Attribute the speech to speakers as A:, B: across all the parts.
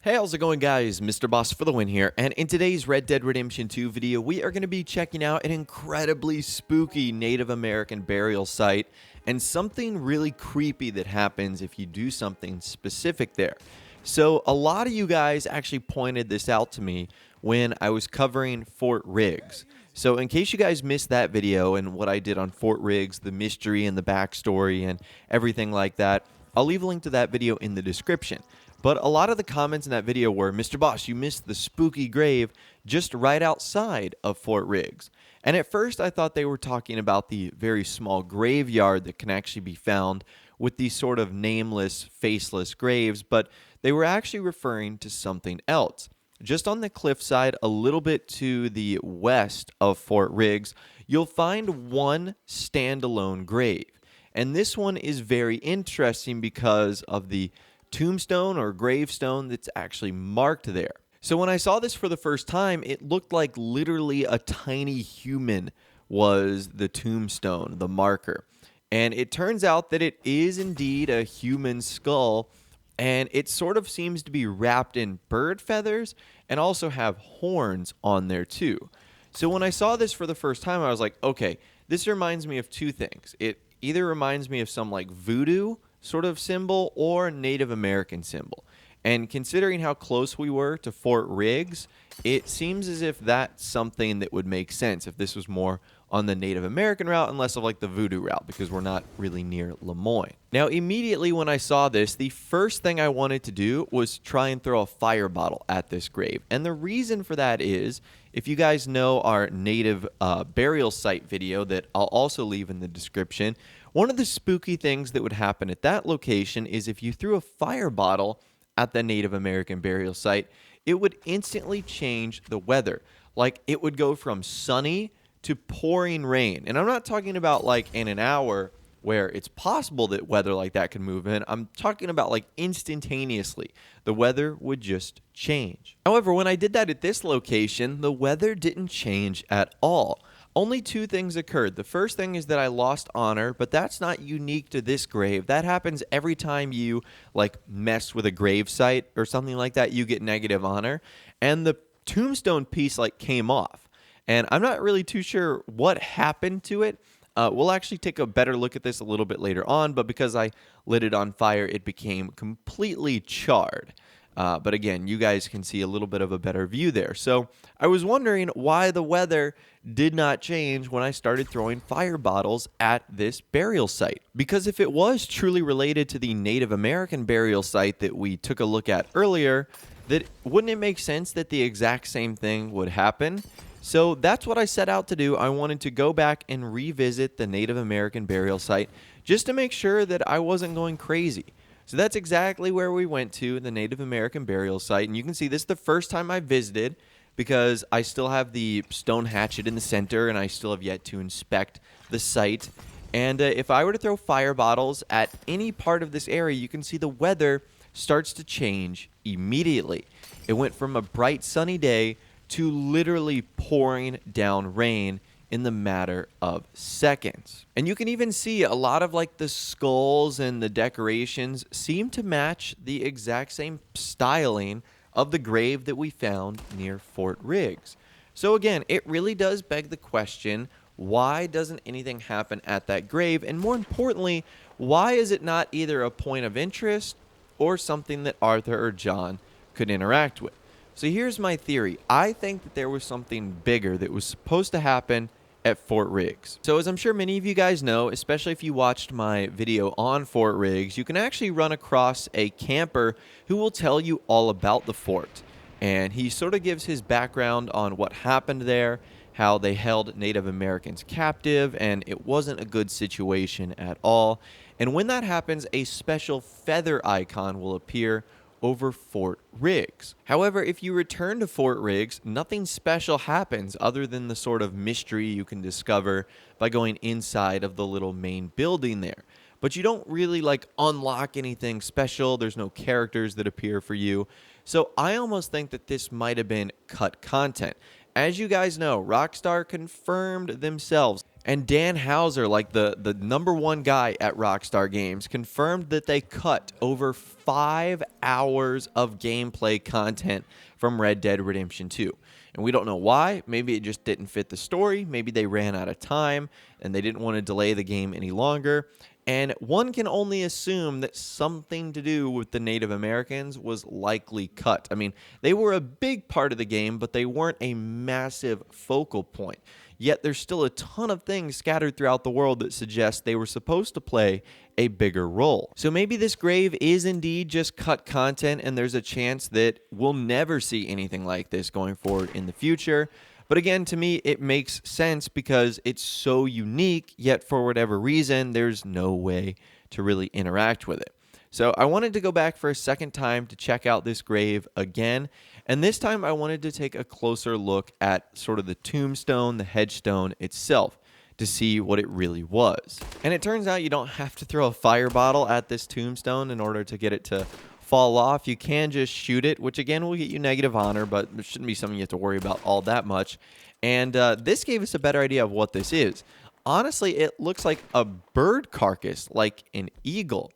A: Hey, how's it going, guys? Mr. Boss for the win here, and in today's Red Dead Redemption 2 video, we are going to be checking out an incredibly spooky Native American burial site and something really creepy that happens if you do something specific there. So, a lot of you guys actually pointed this out to me when I was covering Fort Riggs. So, in case you guys missed that video and what I did on Fort Riggs, the mystery and the backstory and everything like that, I'll leave a link to that video in the description. But a lot of the comments in that video were, Mr. Boss, you missed the spooky grave just right outside of Fort Riggs. And at first I thought they were talking about the very small graveyard that can actually be found with these sort of nameless, faceless graves, but they were actually referring to something else. Just on the cliffside, a little bit to the west of Fort Riggs, you'll find one standalone grave. And this one is very interesting because of the tombstone or gravestone that's actually marked there. So when I saw this for the first time, it looked like literally a tiny human was the tombstone, the marker. And it turns out that it is indeed a human skull, and it sort of seems to be wrapped in bird feathers and also have horns on there too. So when I saw this for the first time, I was like, okay, this reminds me of two things. It either reminds me of some like voodoo sort of symbol or Native American symbol. And considering how close we were to Fort Riggs, it seems as if that's something that would make sense if this was more on the Native American route and less of like the voodoo route, because we're not really near Lemoyne. Now, immediately when I saw this, the first thing I wanted to do was try and throw a fire bottle at this grave. And the reason for that is, if you guys know our native burial site video that I'll also leave in the description, one of the spooky things that would happen at that location is if you threw a fire bottle at the Native American burial site, it would instantly change the weather. Like, it would go from sunny to pouring rain. And I'm not talking about like in an hour where it's possible that weather like that can move in. I'm talking about like instantaneously. The weather would just change. However, when I did that at this location, the weather didn't change at all. Only two things occurred. The first thing is that I lost honor, but that's not unique to this grave. That happens every time you like mess with a grave site or something like that, you get negative honor. And the tombstone piece like came off. And I'm not really too sure what happened to it. We'll actually take a better look at this a little bit later on, but because I lit it on fire, it became completely charred. But again, you guys can see a little bit of a better view there. So I was wondering why the weather did not change when I started throwing fire bottles at this burial site. Because if it was truly related to the Native American burial site that we took a look at earlier, that wouldn't it make sense that the exact same thing would happen? So that's what I set out to do. I wanted to go back and revisit the Native American burial site just to make sure that I wasn't going crazy. So that's exactly where we went to, the Native American burial site. And you can see this is the first time I visited because I still have the stone hatchet in the center and I still have yet to inspect the site. And if I were to throw fire bottles at any part of this area, you can see the weather starts to change immediately. It went from a bright sunny day to literally pouring down rain in the matter of seconds. And you can even see a lot of like the skulls and the decorations seem to match the exact same styling of the grave that we found near Fort Riggs. So again, it really does beg the question, why doesn't anything happen at that grave? And more importantly, why is it not either a point of interest or something that Arthur or John could interact with? So here's my theory. I think that there was something bigger that was supposed to happen at Fort Riggs. So as I'm sure many of you guys know, especially if you watched my video on Fort Riggs, you can actually run across a camper who will tell you all about the fort. And he sort of gives his background on what happened there, how they held Native Americans captive, and it wasn't a good situation at all. And when that happens, a special feather icon will appear over Fort Riggs. However, if you return to Fort Riggs, nothing special happens other than the sort of mystery you can discover by going inside of the little main building there. But you don't really like unlock anything special. There's no characters that appear for you. So I almost think that this might have been cut content. As you guys know, Rockstar confirmed themselves And Dan Houser, like the number one guy at Rockstar Games, confirmed that they cut over 5 hours of gameplay content from Red Dead Redemption 2. And we don't know why. Maybe it just didn't fit the story. Maybe they ran out of time and they didn't want to delay the game any longer. And one can only assume that something to do with the Native Americans was likely cut. I mean, they were a big part of the game, but they weren't a massive focal point. Yet there's still a ton of things scattered throughout the world that suggest they were supposed to play a bigger role. So maybe this grave is indeed just cut content, and there's a chance that we'll never see anything like this going forward in the future. But again, to me, it makes sense because it's so unique, yet for whatever reason, there's no way to really interact with it. So I wanted to go back for a second time to check out this grave again. And this time I wanted to take a closer look at sort of the tombstone, the headstone itself, to see what it really was. And it turns out you don't have to throw a fire bottle at this tombstone in order to get it to fall off. You can just shoot it, which again will get you negative honor, but it shouldn't be something you have to worry about all that much. And this gave us a better idea of what this is. Honestly, it looks like a bird carcass, like an eagle.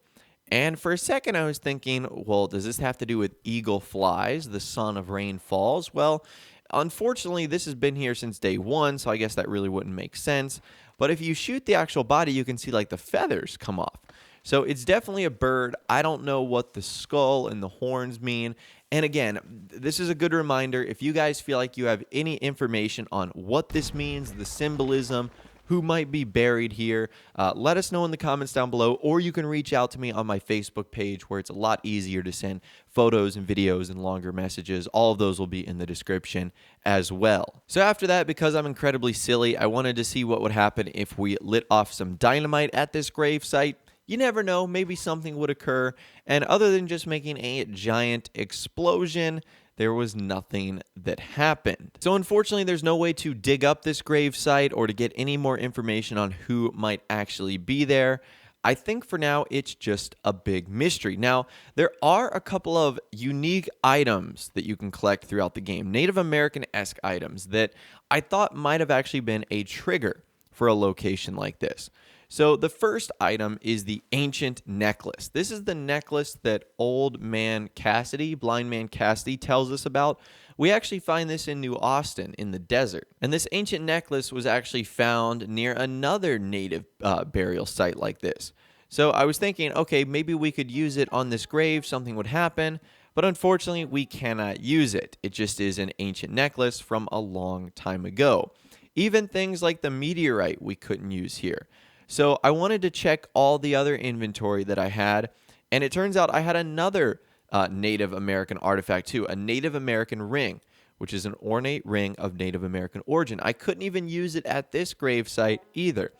A: And for a second, I was thinking, well, does this have to do with eagle flies, the son of rain falls? Well, unfortunately, this has been here since day one, so I guess that really wouldn't make sense. But if you shoot the actual body, you can see like the feathers come off. So it's definitely a bird. I don't know what the skull and the horns mean. And again, this is a good reminder. If you guys feel like you have any information on what this means, the symbolism, who might be buried here, let us know in the comments down below, or you can reach out to me on my Facebook page where it's a lot easier to send photos and videos and longer messages. All of those will be in the description as well. So after that, because I'm incredibly silly, I wanted to see what would happen if we lit off some dynamite at this gravesite. You never know, maybe something would occur. And other than just making a giant explosion, there was nothing that happened. So unfortunately, there's no way to dig up this gravesite or to get any more information on who might actually be there. I think for now, it's just a big mystery. Now, there are a couple of unique items that you can collect throughout the game, Native American-esque items that I thought might have actually been a trigger for a location like this. So the first item is the ancient necklace. This is the necklace that old man Cassidy, blind man Cassidy, tells us about. We actually find this in New Austin in the desert. And this ancient necklace was actually found near another native burial site like this. So I was thinking, okay, maybe we could use it on this grave, something would happen. But unfortunately, we cannot use it. It just is an ancient necklace from a long time ago. Even things like the meteorite we couldn't use here. So I wanted to check all the other inventory that I had, and it turns out I had another Native American artifact too, a Native American ring, which is an ornate ring of Native American origin. I couldn't even use it at this gravesite either.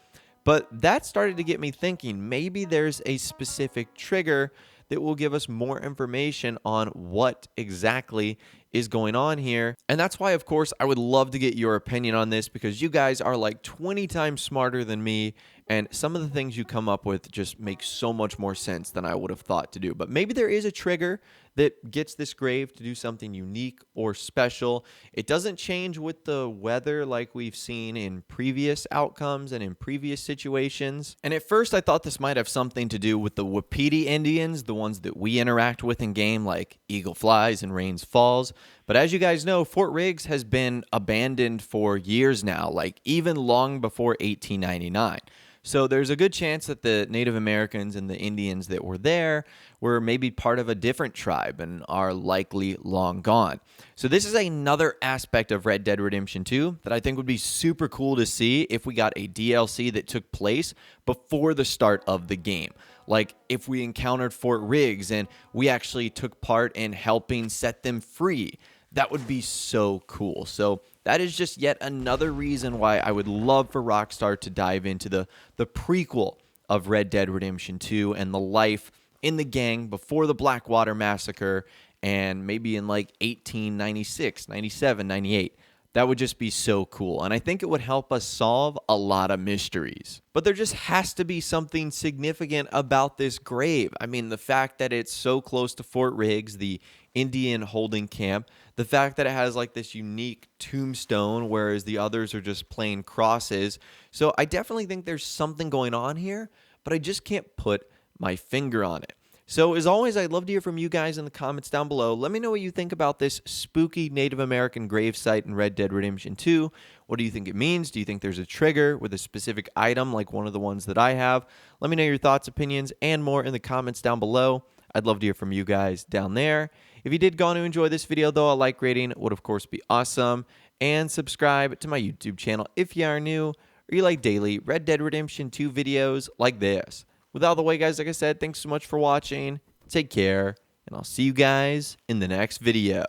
A: But that started to get me thinking, maybe there's a specific trigger that will give us more information on what exactly is going on here. And that's why, of course, I would love to get your opinion on this because you guys are like 20 times smarter than me. And some of the things you come up with just make so much more sense than I would have thought to do. But maybe there is a trigger that gets this grave to do something unique or special. It doesn't change with the weather like we've seen in previous outcomes and in previous situations. And at first I thought this might have something to do with the Wapiti Indians, the ones that we interact with in game like Eagle Flies and Rains Falls. But as you guys know, Fort Riggs has been abandoned for years now, like even long before 1899. So there's a good chance that the Native Americans and the Indians that were there were maybe part of a different tribe and are likely long gone. So this is another aspect of Red Dead Redemption 2 that I think would be super cool to see if we got a DLC that took place before the start of the game. Like if we encountered Fort Riggs and we actually took part in helping set them free. That would be so cool. So that is just yet another reason why I would love for Rockstar to dive into the prequel of Red Dead Redemption 2 and the life in the gang before the Blackwater Massacre and maybe in like 1896, 97, 98. That would just be so cool, and I think it would help us solve a lot of mysteries. But there just has to be something significant about this grave. I mean, the fact that it's so close to Fort Riggs, the Indian holding camp, the fact that it has like this unique tombstone, whereas the others are just plain crosses. So I definitely think there's something going on here, but I just can't put my finger on it. So as always, I'd love to hear from you guys in the comments down below. Let me know what you think about this spooky Native American gravesite in Red Dead Redemption 2. What do you think it means? Do you think there's a trigger with a specific item like one of the ones that I have? Let me know your thoughts, opinions, and more in the comments down below. I'd love to hear from you guys down there. If you did go on to enjoy this video, though, a like rating would, of course, be awesome. And subscribe to my YouTube channel if you are new or you like daily Red Dead Redemption 2 videos like this. With all the way, guys, like I said, thanks so much for watching. Take care, and I'll see you guys in the next video.